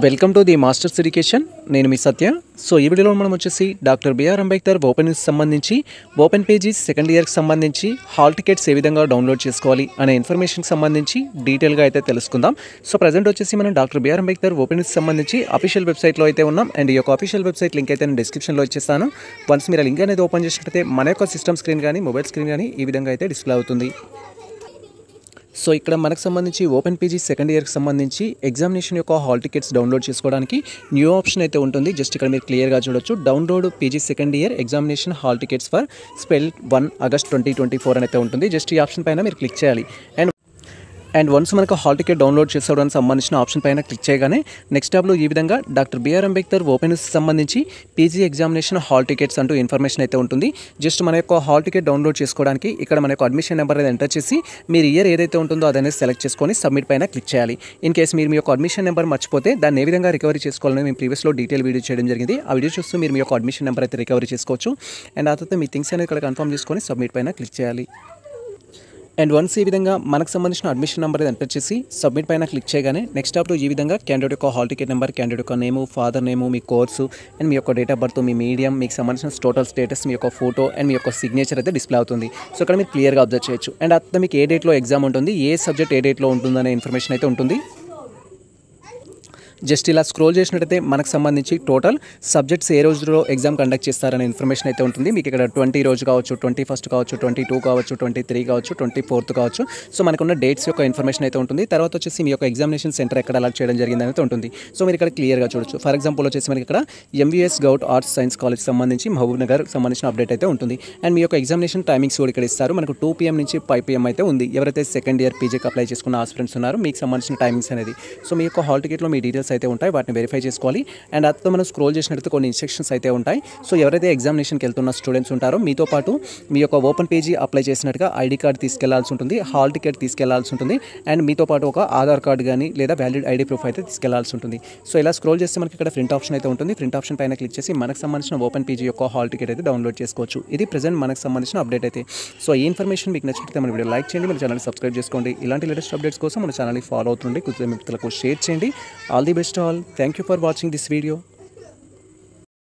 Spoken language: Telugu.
Welcome to the masters education. నేను మీ సత్య. సో ఈ వీడియోలో మనం వచ్చేసి డాక్టర్ బిఆర్ అంబేద్కర్ ఓపెన్ సంబంధించి ఓపెన్ పేజీస్ సెకండ్ ఇయర్కి సంబంధించి హాల్ టికెట్స్ ఏ విధంగా డౌన్లోడ్ చేసుకోవాలి అనే ఇన్ఫర్మేషన్కి సంబంధించి డీటెయిల్గా అయితే తెలుసుకుందాం. సో ప్రజెంట్ వచ్చేసి మనం డాక్టర్ బిఆర్ అంబేద్కర్ ఓపెన్ సంబంధించి అఫీషియల్ వెబ్సైట్లో అయితే ఉన్నాం. అండ్ ఈ యొక్క అఫీషియల్ వెబ్సైట్ లింక్ అయితే నేను డిస్క్రిప్షన్లో ఇచ్చేస్తాను. వన్స్ మీరు ఆ లింక్ అనేది ఓపెన్ చేసినట్లయితే మన యొక్క సిస్టమ్ స్క్రీన్ కానీ మొబైల్ స్క్రీన్ కానీ ఈ విధంగా అయితే డిస్ప్లే అవుతుంది. సో ఇక్కడ మనకు సంబంధించి ఓపెన్ పేజీ సెకండ్ ఇయర్కి సంబంధించి ఎగ్జామినేషన్ యొక్క హాల్ టికెట్స్ డౌన్లోడ్ చేసుకోవడానికి న్యూ ఆప్షన్ అయితే ఉంటుంది. జస్ట్ ఇక్కడ మీరు క్లియర్గా చూడొచ్చు. Download page second year examination hall tickets for spell 1 August 2024 అని అయితే ఉంటుంది. జస్ట్ ఈ ఆప్షన్ పైన మీరు క్లిక్ చేయాలి. అండ్ వన్స్ మనకు హాల్ టికెట్ డౌన్లోడ్ చేసుకోవడానికి సంబంధించిన ఆప్షన్ పైన క్లిక్ చేయగానే నెక్స్ట్ ట్యాబ్లో ఈ విధంగా డాక్టర్ బిఆర్ అంబేద్కర్ ఓపెన్ సంబంధించి పీజీ ఎగ్జామినేషన్ హాల్ టికెట్స్ అంటూ ఇన్ఫర్మేషన్ అయితే ఉంటుంది. జస్ట్ మన యొక్క హాల్ టికెట్ డౌన్లోడ్ చేసుకోవడానికి ఇక్కడ మన యొక్క అడ్మిషన్ నెంబర్ అనేది ఎంటర్ చేసి మీరు ఇయర్ ఏదైతే ఉంటుందో అదనేది సెలెక్ట్ చేసుకొని సబ్మిట్ పైన క్లిక్ చేయాలి. ఇన్ కేసు మీరు మీ యొక్క అడ్మిషన్ నెంబర్ మర్చిపోతే దాన్ని ఏ విధంగా రికవరీ చేసుకోవాలని మేము ప్రీవియస్లో డీటెయిల్ వీడియో చేయడం జరిగింది. ఆ వీడియో చూస్తూ మీరు మీ యొక్క అడ్మిషన్ నెంబర్ అయితే రికవరీ చేసుకోవచ్చు. అండ్ ఆ తర్వాత మీ థింగ్స్ అనేది ఇక్కడ కన్ఫర్మ్ చేసుకొని సబ్మిట్ పైన క్లిక్ చేయాలి. అండ్ వన్స్ ఈ విధంగా మనకు సంబంధించిన అడ్మిషన్ నెంబర్ ఎంటర్ చేసి సబ్మిట్ పైన క్లిక్ చేయగానే నెక్స్ట్ టాప్లో ఈ విధంగా క్యాండిడేట్ యొక్క హాల్ టికెట్ నెంబర్, క్యాండిడేట్ యొక్క నేము, ఫాదర్ నేము, మీ కోర్సు అండ్ మీ యొక్క డేట్ ఆఫ్ బర్త్, మీ మీడియం, మీకు సంబంధించిన టోటల్ స్టేటస్, మీ యొక్క ఫోటో అండ్ మీ యొక్క సిగ్నేచర్ అయితే డిస్ప్లే అవుతుంది. సో ఇక్కడ మీరు క్లియర్గా అబ్జర్వ్ చేయొచ్చు. అండ్ అక్కడ మీకు ఏ డేట్లో ఎగ్జామ్ ఉంటుంది, ఏ సబ్జెక్ట్ ఏ డేట్లో ఉంటుందనే ఇన్ఫర్మేషన్ అయితే ఉంటుంది. జస్ట్ ఇలా స్క్రోల్ చేసినట్టయితే మనకు సంబంధించి టోటల్ సబ్జెక్ట్స్ ఏ రోజులో ఎగ్జామ్ కండక్ట్ చేస్తారనే ఇన్ఫర్మేషన్ అయితే ఉంటుంది. మీకు ఇక్కడ 20 రోజు కావచ్చు, 21st కావచ్చు, 22 కావచ్చు, 23 కావచ్చు, 24th కావచ్చు. సో మనకున్న డేట్స్ యొక్క ఇన్ఫర్మేషన్ అయితే ఉంటుంది. తర్వాత వచ్చేసి మీ యొక్క ఎగ్జామినేషన్ సెంటర్ ఎక్కడ అలాట్ చేయడం జరిగింది అయితే ఉంటుంది. సో మీరు ఇక్కడ క్లియర్గా చూడొచ్చు. ఫర్ ఎగ్జాంపుల్ వచ్చేసి మనకి ఇక్కడ MVS govt arts science college సంబంధించి మహబూబ్ నగర్ సంబంధించిన అప్డేట్ అయితే ఉంటుంది. అండ్ మీ యొక్క ఎగ్జామినేషన్ టైమింగ్స్ కూడా ఇక్కడ ఇస్తారు. మనకు 2 PM నుంచి 5 PM అయితే ఉంది. ఎవరైతే సెకండ్ ఇయర్ పీజీకి అప్లై చేసుకున్న ఆస్పిరెంట్స్ ఉన్నారో మీకు సంబంధించిన టైమింగ్స్ అనేది. సో మీ యొక్క హాల్ టికెట్లో మీ డీటెయిల్స్ అయితే ఉంటాయి. వాటిని వెరిఫై చేసుకోవాలి. అండ్ అతో మనం స్క్రోల్ చేసినట్టు కొన్ని ఇన్స్ట్రక్షన్స్ అయితే ఉంటాయి. సో ఎవరైతే ఎగ్జామినేషన్కి వెళ్తున్న స్టూడెంట్స్ ఉంటారో మీతో పాటు మీ యొక్క ఓపెన్ పేజీ అప్లై చేసినట్టుగా ఐడి కార్డ్ తీసుకెళ్లాల్సి ఉంటుంది, హాల్ టికెట్ తీసుకెళ్లాల్సి ఉంటుంది. అండ్ మీతో పాటు ఒక ఆధార్ కార్డ్ కానీ లేదా వ్యాలిడ్ ఐడి ప్రూఫ్ అయితే తీసుకెళ్లాల్సి ఉంటుంది. సో ఇలా స్క్రోల్ చేస్తే మనకి ఇక్కడ ప్రింట్ ఆప్షన్ అయితే ఉంటుంది. ప్రింట్ ఆప్షన్ పైన క్లిక్ చేసి మనకు సంబంధించిన ఓపెన్ పేజీ యొక్క హాల్ టికెట్ అయితే డౌన్లోడ్ చేసుకోవచ్చు. ఇది ప్రెజెంట్ మనకు సంబంధించిన అప్డేట్ అయితే. సో ఈ ఇన్ఫర్మేషన్ మీకు నచ్చితే మన వీడియో లైక్ చేయండి, మన ఛానల్ సబ్స్క్రైబ్ చేసుకోండి. ఇలాంటి లేటెస్ట్ అప్డేట్స్ కోసం మన ఛానల్ని ఫాలో అవుతుండే కుటుంబ మిత్రులకు షేర్ చేయండి. All the best all. Thank you for watching this video.